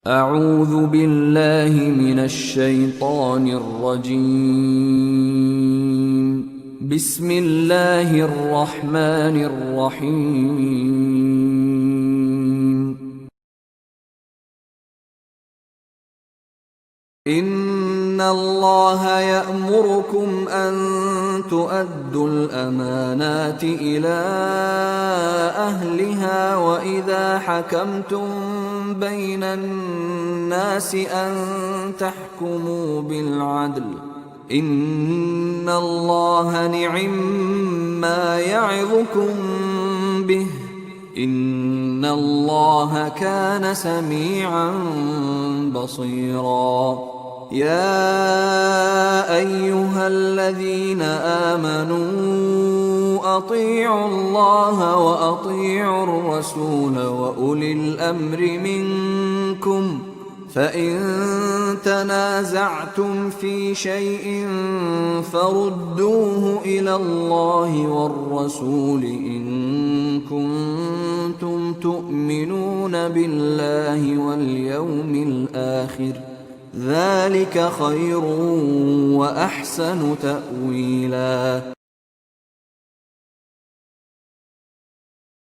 أعوذ بالله من الشيطان الرجيم. بسم الله الرحمن الرحيم. إن الله يأمركم أن تؤدوا الأمانات إلى أهلها وإذا حكمتم بين الناس أن تحكموا بالعدل. إن الله نعما يعظكم به. إن الله كان سميعا بصيرا. يا أيها الذين آمنوا أطيعوا الله وأطيعوا الرسول وأولي الأمر منكم، فإن تنازعتم في شيء فردوه إلى الله والرسول إن كنتم تؤمنون بالله واليوم الآخر، ذلك خير وأحسن تأويلا.